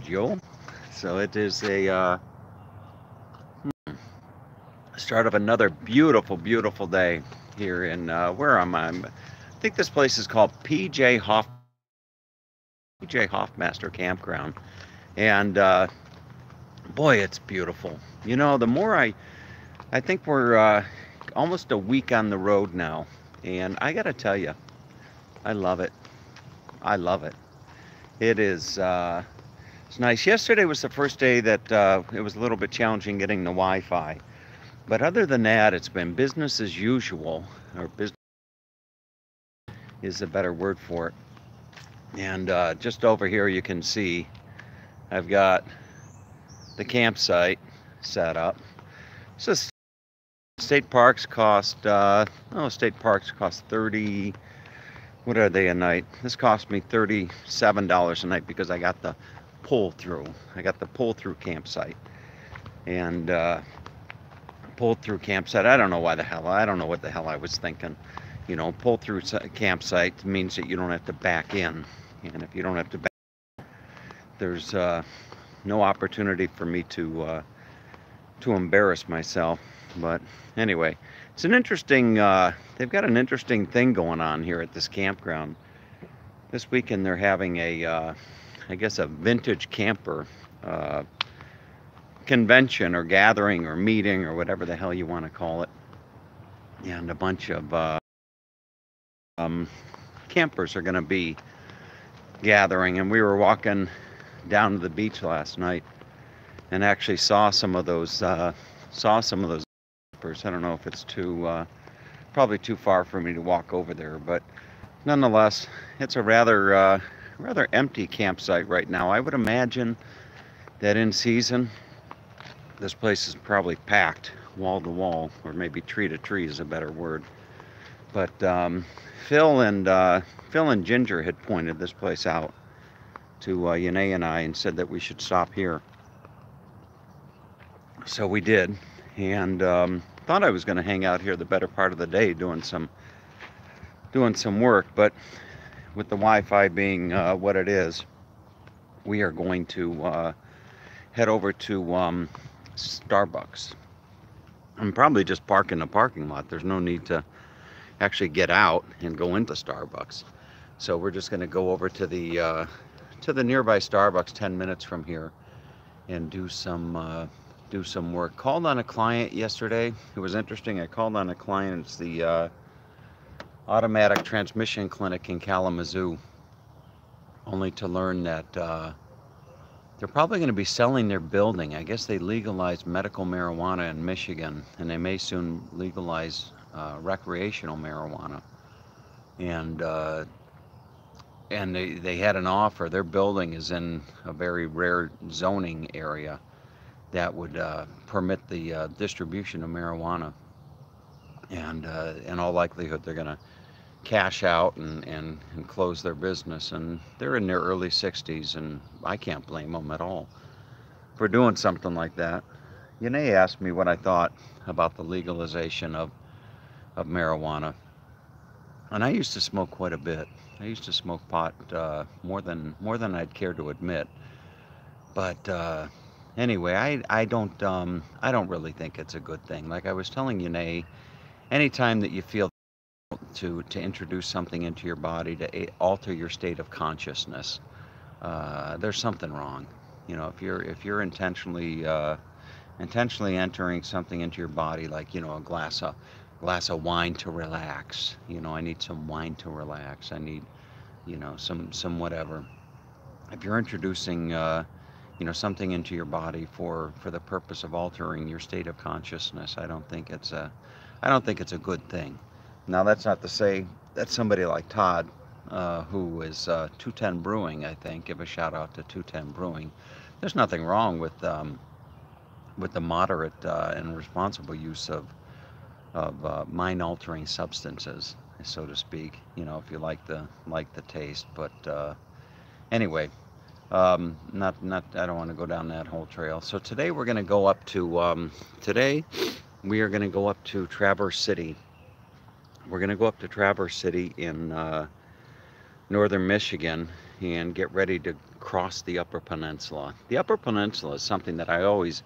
Joe. So it is a start of another beautiful, beautiful day here in where am I? I think this place is called PJ Hoffmaster Campground, and boy, it's beautiful. You know, I think we're almost a week on the road now, and I gotta tell you, I love it. I love it. It is. It's nice. Yesterday was the first day that it was a little bit challenging getting the Wi-Fi. But other than that, it's been business as usual, or business is a better word for it. And just over here you can see I've got the campsite set up. So state parks cost 30, what are they a night? This cost me $37 a night because I got the pull through. I got the pull through campsite. And pulled through campsite. I don't know I don't know what the hell I was thinking. You know, pull through campsite means that you don't have to back in. And if you don't have to back, there's no opportunity for me to embarrass myself. But anyway, it's an interesting, they've got an interesting thing going on here at this campground. This weekend they're having I guess a vintage camper convention or gathering or meeting or whatever the hell you want to call it. And a bunch of campers are going to be gathering. And we were walking down to the beach last night and actually saw some of those campers. I don't know if it's probably too far for me to walk over there, but nonetheless, it's a rather empty campsite right now. I would imagine that in season, this place is probably packed wall to wall, or maybe tree to tree is a better word. But Phil and Ginger had pointed this place out to Yanae and I and said that we should stop here. So we did, and thought I was going to hang out here the better part of the day doing some work, but with the Wi-Fi being what it is, we are going to head over to Starbucks. I'm probably just park in the parking lot. There's no need to actually get out and go into Starbucks. So we're just going to go over to the nearby Starbucks 10 minutes from here and do some work. Called on a client yesterday. It was interesting. I called on a client. It's the automatic transmission clinic in Kalamazoo, only to learn that they're probably going to be selling their building. I guess they legalized medical marijuana in Michigan, and they may soon legalize recreational marijuana. And they had an offer. Their building is in a very rare zoning area that would permit the distribution of marijuana. And in all likelihood, they're going to cash out and close their business. And they're in their early 60s, and I can't blame them at all for doing something like that. Yanae asked me what I thought about the legalization of marijuana. And I used to smoke quite a bit. I used to smoke pot more than I'd care to admit. But anyway, I don't really think it's a good thing. Like I was telling Yanae, anytime that you feel to introduce something into your body to alter your state of consciousness, there's something wrong. You know, if you're intentionally entering something into your body, like, you know, a glass of wine to relax. You know, I need some wine to relax. I need, you know, some whatever. If you're introducing you know, something into your body for the purpose of altering your state of consciousness, I don't think it's a good thing. Now, that's not to say that somebody like Todd, who is 210 Brewing, I think, give a shout out to 210 Brewing. There's nothing wrong with the moderate and responsible use of mind-altering substances, so to speak. You know, if you like the taste. But anyway, I don't want to go down that whole trail. So today we're going to go up to Traverse City. We're going to go up to Traverse City in northern Michigan, and get ready to cross the Upper Peninsula. The Upper Peninsula is something that I always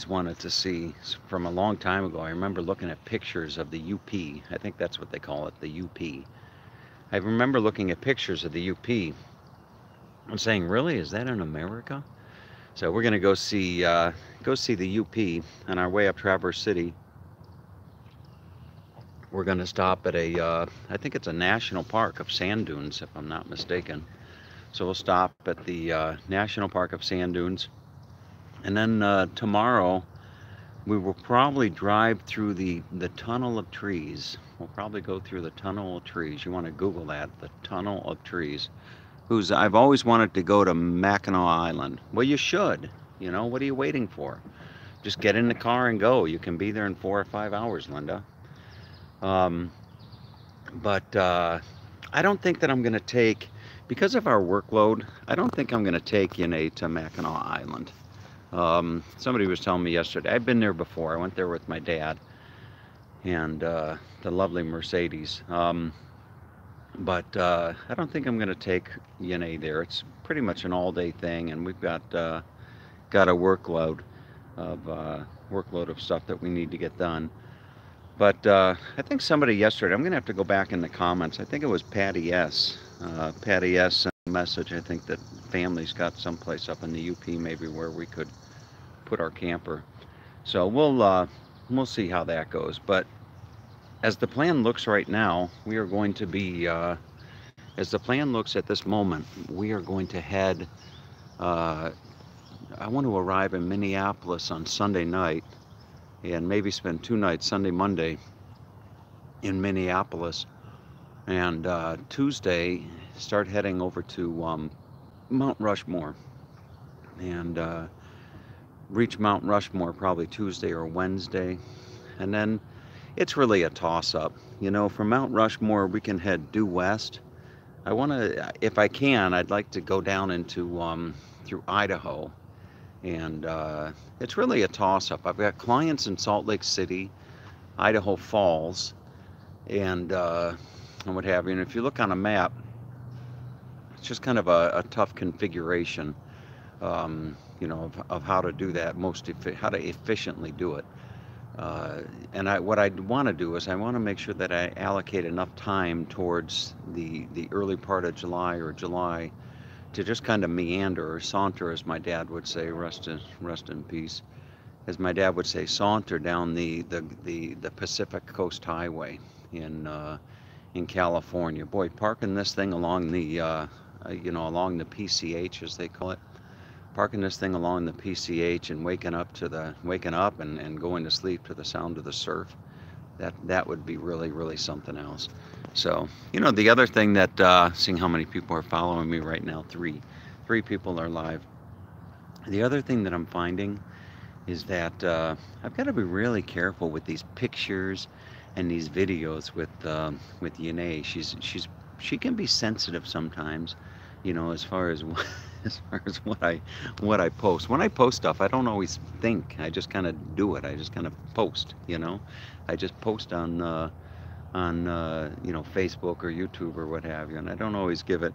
wanted to see from a long time ago. I remember looking at pictures of the UP. I think that's what they call it, the UP. I remember looking at pictures of the UP and saying, "Really, is that in America?" So we're gonna go see the UP on our way up Traverse City. We're gonna stop at I think it's a national park of sand dunes, if I'm not mistaken. So we'll stop at the National Park of Sand Dunes, and then tomorrow we will probably drive through the Tunnel of Trees. We'll probably go through the Tunnel of Trees. You want to Google that, the Tunnel of Trees. I've always wanted to go to Mackinac Island. Well, you should. You know, what are you waiting for? Just get in the car and go. You can be there in 4 or 5 hours, Linda. Um, but I don't think that I'm going to take, because of our workload, I don't think I'm going to take Yanae to Mackinac Island. Somebody was telling me yesterday, I've been there before. I went there with my dad and the lovely Mercedes. But I don't think I'm going to take Yanae there. It's pretty much an all-day thing, and we've got a workload of stuff that we need to get done. But I think somebody yesterday, I'm going to have to go back in the comments. I think it was Patty S. Patty S. sent a message. I think that family's got someplace up in the UP maybe where we could put our camper. So we'll see how that goes. But as the plan looks right now, we are going to be, as the plan looks at this moment, we are going to head, I want to arrive in Minneapolis on Sunday night and maybe spend 2 nights, Sunday, Monday, in Minneapolis. And Tuesday, start heading over to Mount Rushmore. And reach Mount Rushmore probably Tuesday or Wednesday. And then it's really a toss-up. You know, from Mount Rushmore, we can head due west. I want to, if I can, I'd like to go down into through Idaho. And it's really a toss-up. I've got clients in Salt Lake City, Idaho Falls, and what have you. And if you look on a map, it's just kind of a tough configuration, you know, of how to do that, how to efficiently do it. And what I want to do is I want to make sure that I allocate enough time towards the early part of July or July to just kind of meander or saunter, as my dad would say, rest in peace, as my dad would say, saunter down the Pacific Coast Highway in California. Boy, parking this thing along the you know, along the PCH, as they call it, parking this thing along the PCH and waking up and going to sleep to the sound of the surf, that would be really something else. So, you know, the other thing that seeing how many people are following me right now, three people are live. The other thing that I'm finding is that I've got to be really careful with these pictures and these videos with Yanae. She can be sensitive sometimes, you know, as far as what I post. When I post stuff, I don't always think. I just kind of do it. I just kind of post, you know. I just post on you know, Facebook or YouTube or what have you, and I don't always give it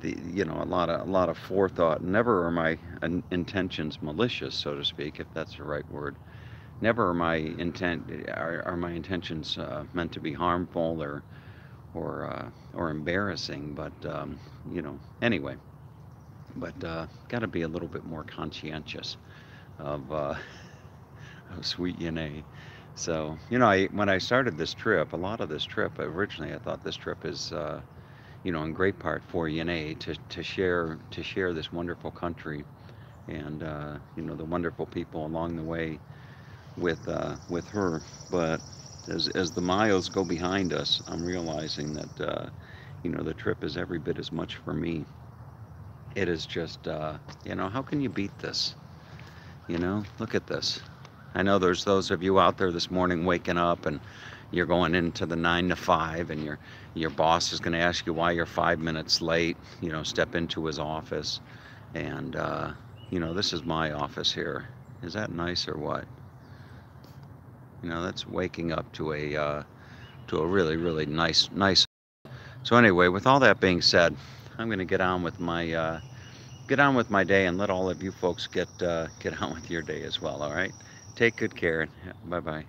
you know, a lot of forethought. Never are my intentions malicious, so to speak, if that's the right word. Never are my intentions meant to be harmful or embarrassing, but you know, anyway. But got to be a little bit more conscientious of sweet Yanae. So, you know, when I started this trip, a lot of this trip, originally I thought this trip is, you know, in great part for Yanae to share this wonderful country and, you know, the wonderful people along the way with her. But as the miles go behind us, I'm realizing that, you know, the trip is every bit as much for me. It is just, you know, how can you beat this? You know, look at this. I know there's those of you out there this morning waking up and you're going into the 9 to 5 and your boss is going to ask you why you're 5 minutes late. You know, step into his office and, you know, this is my office here. Is that nice or what? You know, that's waking up to a really nice. So anyway, with all that being said, I'm gonna get on with my day and let all of you folks get on with your day as well. All right. Take good care. Bye bye.